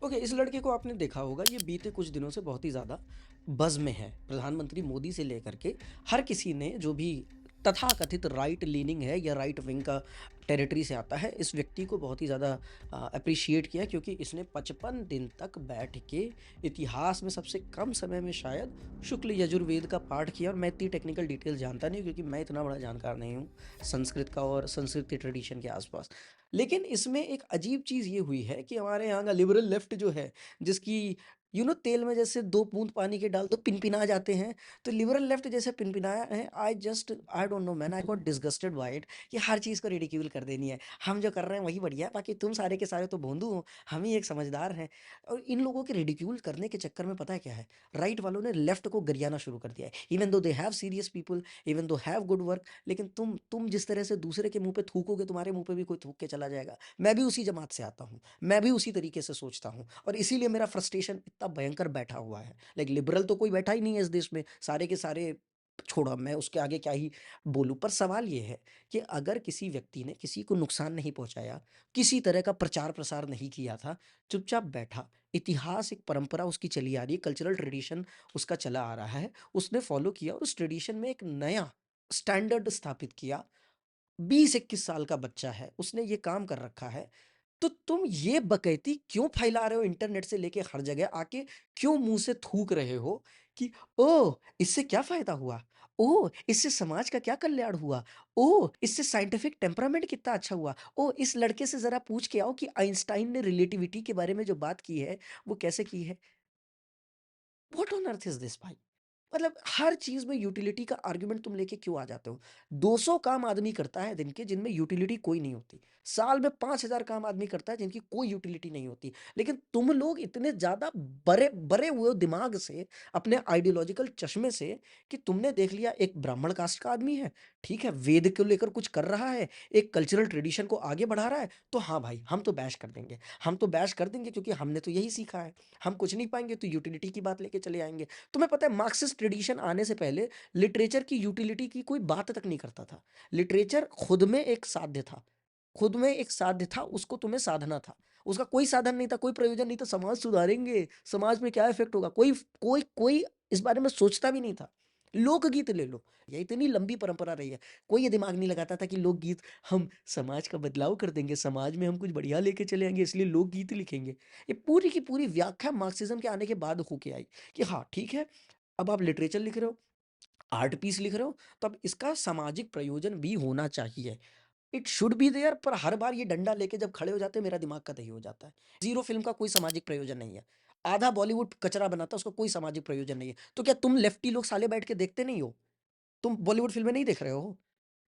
Okay, इस लड़के को आपने देखा होगा, ये बीते कुछ दिनों से बहुत ही ज़्यादा बज़ में है। प्रधानमंत्री मोदी से लेकर के हर किसी ने, जो भी तथाकथित राइट लीनिंग है या राइट विंग का टेरिटरी से आता है, इस व्यक्ति को बहुत ही ज़्यादा एप्रिशिएट किया, क्योंकि इसने 55 दिन तक बैठ के इतिहास में सबसे कम समय में शायद शुक्ल यजुर्वेद का पाठ किया। और मैं इतनी टेक्निकल डिटेल जानता नहीं, क्योंकि मैं इतना बड़ा जानकार नहीं हूँ संस्कृत का और संस्कृत के ट्रेडिशन के आसपास। लेकिन इसमें एक अजीब चीज़ ये हुई है कि हमारे यहाँ का लिबरल लेफ्ट जो है, जिसकी तेल में जैसे 2 बूँद पानी के डाल दो पिनपिना जाते हैं, तो लिबरल लेफ्ट जैसे पिनपिनाया है। I don't know man, I got disgusted by it कि हर चीज़ को रिडिक्यूल कर देनी है। हम जो कर रहे हैं वही बढ़िया है, बाकी तुम सारे के सारे तो भोंदू हो, हम ही एक समझदार हैं। और इन लोगों के रिडिक्यूल करने के चक्कर में पता है क्या है? राइट वालों ने लेफ्ट को गरियाना शुरू कर दिया है। Even though they have serious people, even though have good work, लेकिन तुम जिस तरह से दूसरे के मुँह पे थूकोगे, तुम्हारे मुँह पे भी कोई थूक के चला जाएगा। मैं भी उसी जमात से आता हूँ, मैं भी उसी तरीके से सोचता हूँ, और इसीलिए मेरा फ्रस्ट्रेशन इतना भयंकर बैठा हुआ है। लाइक लिबरल तो कोई बैठा ही नहीं है इस देश में, सारे के सारे छोड़ो, मैं उसके आगे क्या ही बोलूँ। पर सवाल ये है कि अगर किसी व्यक्ति ने किसी को नुकसान नहीं पहुँचाया, किसी तरह का प्रचार-प्रसार नहीं किया था, चुपचाप बैठा, इतिहास एक परंपरा उसकी चली आ रही है, कल्चरल ट्रेडिशन उसका चला आ रहा है, उसने फॉलो किया और उस ट्रेडिशन में एक नया स्टैंडर्ड स्थापित किया। 20-21 साल का बच्चा है, उसने ये काम कर रखा है, तो तुम ये बकैती क्यों फैला रहे हो इंटरनेट से लेके हर जगह आके? क्यों मुँह से थूक रहे हो कि ओह! इससे क्या फ़ायदा हुआ? ओह! इससे समाज का क्या कल्याण हुआ? ओह! इससे साइंटिफिक टेम्परामेंट कितना अच्छा हुआ? ओह! इस लड़के से ज़रा पूछ के आओ कि आइंस्टाइन ने रिलेटिविटी के बारे में जो बात की है, वो कैसे की है? What on earth is this भाई? मतलब हर चीज़ में यूटिलिटी का आर्गुमेंट तुम लेके क्यों आ जाते हो? 200 काम आदमी करता है दिन के, जिनमें यूटिलिटी कोई नहीं होती। साल में 5000 काम आदमी करता है जिनकी कोई यूटिलिटी नहीं होती। लेकिन तुम लोग इतने ज़्यादा बरे बरे हुए हो दिमाग से, अपने आइडियोलॉजिकल चश्मे से, कि तुमने देख लिया एक ब्राह्मण कास्ट का आदमी है, ठीक है, वेद को लेकर कुछ कर रहा है, एक कल्चरल ट्रेडिशन को आगे बढ़ा रहा है, तो हाँ भाई, हम तो बैश कर देंगे। हम तो बैश कर देंगे क्योंकि हमने तो यही सीखा है। हम कुछ नहीं पाएँगे तो यूटिलिटी की बात लेके चले आएँगे। तुम्हें पता है, मार्क्सिस्ट ट्रेडिशन आने से पहले लिटरेचर की यूटिलिटी की कोई बात तक नहीं करता था। लिटरेचर खुद में एक साध्य था, खुद में एक साध्य था, उसको तुम्हें साधना था। उसका कोई साधन नहीं था, कोई प्रयोजन नहीं था। समाज सुधारेंगे, समाज में क्या इफेक्ट होगा, कोई कोई कोई इस बारे में सोचता भी नहीं था। लोकगीत ले लो, ये इतनी लंबी परंपरा रही है, कोई ये दिमाग नहीं लगाता था कि लोकगीत, हम समाज का बदलाव कर देंगे, समाज में हम कुछ बढ़िया लेके चले आएंगे, इसलिए लोकगीत लिखेंगे। ये पूरी की पूरी व्याख्या मार्क्सिज्म के आने के बाद होके आई कि हाँ ठीक है, अब आप लिटरेचर लिख रहे हो, आर्ट पीस लिख रहे हो, तो अब इसका सामाजिक प्रयोजन भी होना चाहिए। It should be there. पर हर बार ये डंडा लेके जब खड़े हो जाते हैं, मेरा दिमाग का दही हो जाता है। ज़ीरो फ़िल्म का कोई सामाजिक प्रयोजन नहीं है। आधा बॉलीवुड कचरा बनाता है, उसका कोई सामाजिक प्रयोजन नहीं है। तो क्या तुम लेफ्टी लोग साले बैठ के देखते नहीं हो? तुम बॉलीवुड फ़िल्में नहीं देख रहे हो?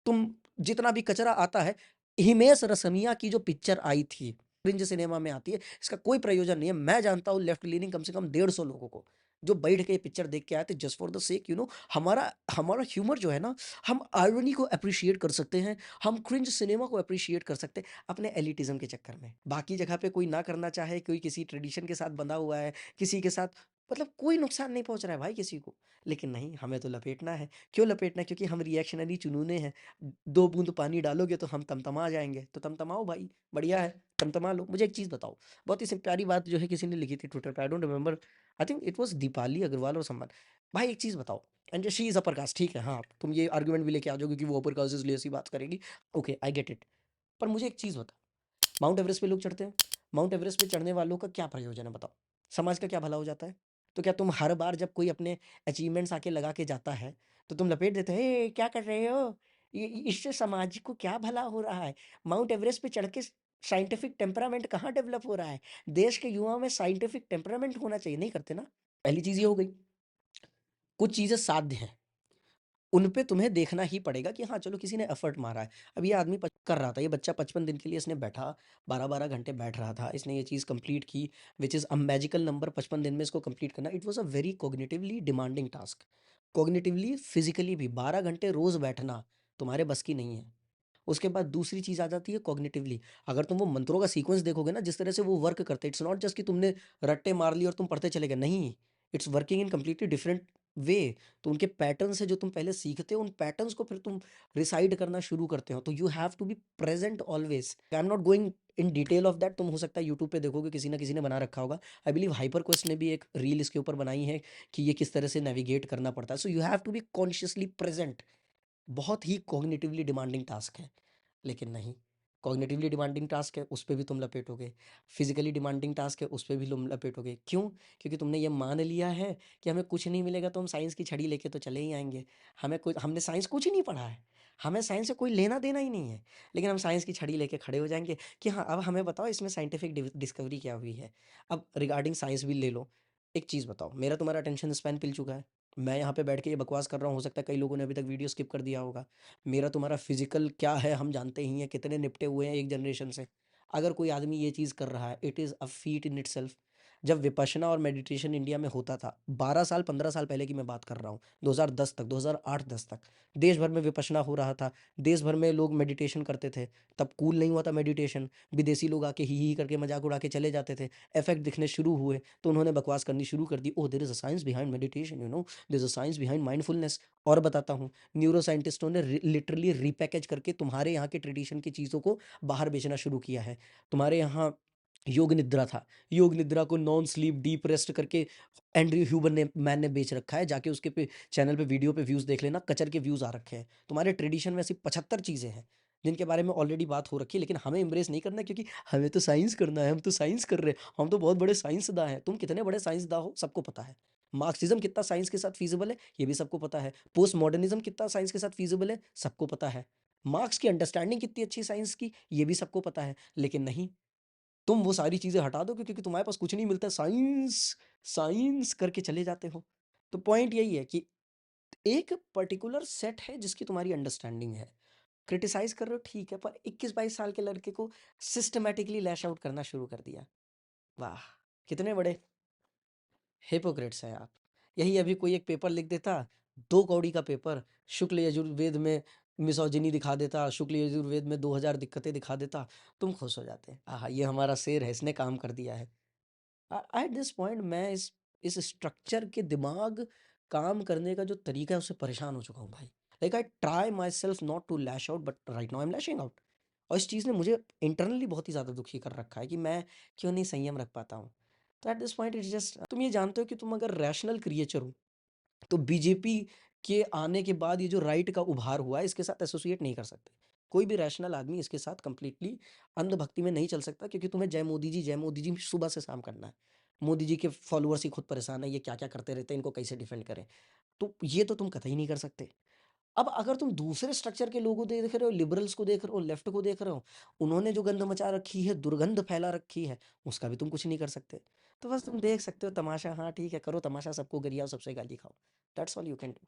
तुम जितना भी कचरा आता है, हिमेश रेशमिया की जो पिक्चर आई थी, फ्रिंज सिनेमा में आती है, इसका कोई प्रयोजन नहीं है। मैं जानता हूँ लेफ्ट लीनिंग कम से कम 150 लोगों को, जो बैठ के ये पिक्चर देख के आए थे जस्ट फॉर द सेक हमारा हमारा ह्यूमर जो है ना, हम आयरनी को एप्रिशिएट कर सकते हैं, हम क्रिंज सिनेमा को एप्रिशिएट कर सकते हैं अपने एलिटिज़्म के चक्कर में। बाकी जगह पे कोई ना करना चाहे, कोई किसी ट्रेडिशन के साथ बंधा हुआ है, किसी के साथ, मतलब कोई नुकसान नहीं पहुँच रहा है भाई किसी को। लेकिन नहीं, हमें तो लपेटना है। क्यों लपेटना है? क्योंकि हम रिएक्शनरी चुनूने हैं। 2 बूँद पानी डालोगे तो हम तमतमा जाएँगे, तो तमतमाओ भाई, बढ़िया है, तमतमा लो। मुझे एक चीज़ बताओ, बहुत ही प्यारी बात जो है किसी ने लिखी थी ट्विटर पे, I don't remember, I think it was Deepali Agarwal और समवन। भाई एक चीज़ बताओ, and she is upper caste, ठीक है, हाँ, तुम ये आर्गुमेंट भी लेके आ जाओगे कि वो अपर कास्ट इसलिए ऐसी बात करेगी। Okay, I get it. पर मुझे एक चीज़ बता, माउंट एवरेस्ट पे लोग चढ़ते हैं, माउंट एवरेस्ट पे चढ़ने वालों का क्या प्रयोजन है बताओ? समाज का क्या भला हो जाता है? तो क्या तुम हर बार जब कोई अपने अचीवमेंट्स आके लगा के जाता है, तो तुम लपेट देते हो, "हे! क्या कर रहे हो? इससे समाज को क्या भला हो रहा है? माउंट एवरेस्ट पे चढ़ के साइंटिफिक टेम्परामेंट कहाँ डेवलप हो रहा है? देश के युवाओं में साइंटिफिक टेम्परामेंट होना चाहिए।" नहीं करते ना। पहली चीज़ ये हो गई। कुछ चीज़ें साध्य हैं। उन पे तुम्हें देखना ही पड़ेगा कि हाँ, चलो किसी ने एफर्ट मारा है। अब ये आदमी प कर रहा था, ये बच्चा 55 दिन के लिए इसने बैठा, 12-12 घंटे बैठ रहा था। इसने ये चीज़ कंप्लीट की, which is a magical number. 55 दिन में इसको कंप्लीट करना, it was a very cognitively demanding task. Cognitively, physically भी 12 घंटे रोज़ बैठना तुम्हारे बस की नहीं है। उसके बाद दूसरी चीज़ आ जाती है कॉग्निटिवली। अगर तुम वो मंत्रों का सीक्वेंस देखोगे ना, जिस तरह से वो वर्क करते हैं, इट्स नॉट जस्ट कि तुमने रट्टे मार लिए और तुम पढ़ते चले गए, नहीं, it's working in completely different way. तो उनके पैटर्न्स है जो तुम पहले सीखते हो, उन पैटर्न्स को फिर तुम रिसाइड करना शुरू करते हो। तो you have to be present always. I am not going in detail of that तुम हो सकता है यूट्यूब पे देखोगे, किसी ना किसी ने बना रखा होगा। आई बिलीव हाइपर क्वेस्ट ने भी एक रील इसके ऊपर बनाई है कि ये किस तरह से नेविगेट करना पड़ता है। So you have to be consciously present. बहुत ही कॉग्निटिवली डिमांडिंग टास्क है, लेकिन नहीं। कॉग्निटिवली डिमांडिंग टास्क है, उस पे भी तुम लपेटोगे। फिजिकली डिमांडिंग टास्क है, उस पे भी तुम लपेटोगे। क्यों? क्योंकि तुमने ये मान लिया है कि हमें कुछ नहीं मिलेगा तो हम साइंस की छड़ी लेके तो चले ही आएंगे। हमें कुछ, हमने साइंस कुछ ही नहीं पढ़ा है, हमें साइंस से कोई लेना देना ही नहीं है, लेकिन हम साइंस की छड़ी लेके खड़े हो जाएंगे कि हाँ अब हमें बताओ इसमें साइंटिफिक डिस्कवरी क्या हुई है। अब रिगार्डिंग साइंस भी ले लो। एक चीज़ बताओ, मेरा तुम्हारा अटेंशन स्पैन पिल चुका है, मैं यहाँ पे बैठ के ये बकवास कर रहा हूँ, हो सकता है कई लोगों ने अभी तक वीडियो स्किप कर दिया होगा। मेरा तुम्हारा फिजिकल क्या है हम जानते ही हैं, कितने निपटे हुए हैं एक जनरेशन से। अगर कोई आदमी ये चीज़ कर रहा है, it is a feet in itself. जब विपश्यना और मेडिटेशन इंडिया में होता था, 12 साल 15 साल पहले की मैं बात कर रहा हूँ, 2010 तक, 2008-10 तक देश भर में विपश्यना हो रहा था, देश भर में लोग मेडिटेशन करते थे। तब कूल नहीं हुआ था मेडिटेशन, विदेशी लोग आके ही करके मजाक उड़ा के चले जाते थे। इफेक्ट दिखने शुरू हुए तो उन्होंने बकवास करनी शुरू कर दी, oh there is a science behind meditation, you know, there is a science behind mindfulness. और बताता हूँ, न्यूरो साइंटिस्टों ने लिटरली रीपैकेज करके तुम्हारे यहाँ के ट्रेडिशन की चीज़ों को बाहर बेचना शुरू किया है। तुम्हारे यहाँ योग निद्रा था, योग निद्रा को नॉन स्लीप डीप रेस्ट करके एंड्रयू ह्यूबन ने, मैन ने बेच रखा है। जाके उसके पे चैनल पे वीडियो पे व्यूज़ देख लेना, कचर के व्यूज़ आ रखे हैं। तुम्हारे ट्रेडिशन में ऐसी 75 चीज़ें हैं जिनके बारे में ऑलरेडी बात हो रखी है, लेकिन हमें एम्ब्रेस नहीं करना, क्योंकि हमें तो साइंस करना है, हम तो साइंस कर रहे हैं, हम तो बहुत बड़े साइंसदा हैं। तुम कितने बड़े साइंसदा हो सबको पता है। मार्क्सिज्म कितना साइंस के साथ फीजिबल है ये भी सबको पता है। पोस्ट मॉडर्निज्म कितना साइंस के साथ फीजिबल है सबको पता है। मार्क्स की अंडरस्टैंडिंग कितनी अच्छी साइंस की ये भी सबको पता है। लेकिन नहीं, तुम वो सारी चीज़ें हटा दो क्योंकि तुम्हारे पास कुछ नहीं मिलता, साइंस साइंस करके चले जाते हो। तो पॉइंट यही है कि एक पर्टिकुलर सेट है जिसकी तुम्हारी अंडरस्टैंडिंग है, क्रिटिसाइज कर रहे हो ठीक है, पर 21-22 साल के लड़के को सिस्टमैटिकली लैश आउट करना शुरू कर दिया। वाह, कितने बड़े हिपोक्रेट्स हैं आप। यही अभी कोई एक पेपर लिख देता, 2 कौड़ी का पेपर, शुक्ल यजुर्वेद में मिसोजिनी दिखा देता, शुक्ल यजुर्वेद में 2000 दिक्कतें दिखा देता, तुम खुश हो जाते, आहा ये हमारा शेर है, इसने काम कर दिया है। एट दिस पॉइंट मैं इस स्ट्रक्चर के दिमाग काम करने का जो तरीका है उससे परेशान हो चुका हूँ भाई। Like I try myself not to lash out, but right now I am lashing out. और इस चीज़ ने मुझे इंटरनली बहुत ही ज़्यादा दुखी कर रखा है कि मैं क्यों नहीं संयम रख पाता हूँ। तो at this point it's just, तुम ये जानते हो कि तुम अगर रैशनल क्रिएचर हो तो बीजेपी के आने के बाद ये जो राइट का उभार हुआ है इसके साथ एसोसिएट नहीं कर सकते। कोई भी रैशनल आदमी इसके साथ कंप्लीटली अंधभक्ति में नहीं चल सकता, क्योंकि तुम्हें जय मोदी जी सुबह से शाम करना है। मोदी जी के फॉलोअर्स ही खुद परेशान है, ये क्या क्या करते रहते हैं, इनको कैसे डिफेंड करें। तो ये तो तुम कतई नहीं कर सकते। अब अगर तुम दूसरे स्ट्रक्चर के लोगों को देख रहे हो, लिबरल्स को देख रहे हो, लेफ्ट को देख रहे हो, उन्होंने जो गंद मचा रखी है, दुर्गंध फैला रखी है, उसका भी तुम कुछ नहीं कर सकते। तो बस तुम देख सकते हो तमाशा, हाँ ठीक है करो तमाशा, सबको गरियाओ, सबसे गाली खाओ, that's all you can do.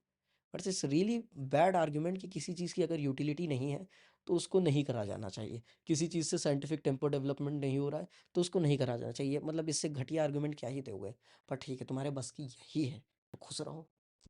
But it's really bad argument कि किसी चीज़ की अगर यूटिलिटी नहीं है तो उसको नहीं करा जाना चाहिए। किसी चीज़ से साइंटिफिक टेम्पो डेवलपमेंट नहीं हो रहा है तो उसको नहीं करा जाना चाहिए। मतलब इससे घटिया आर्ग्यूमेंट क्या ही दोगे। पर ठीक है, तुम्हारे बस की यही है, तो खुश रहो।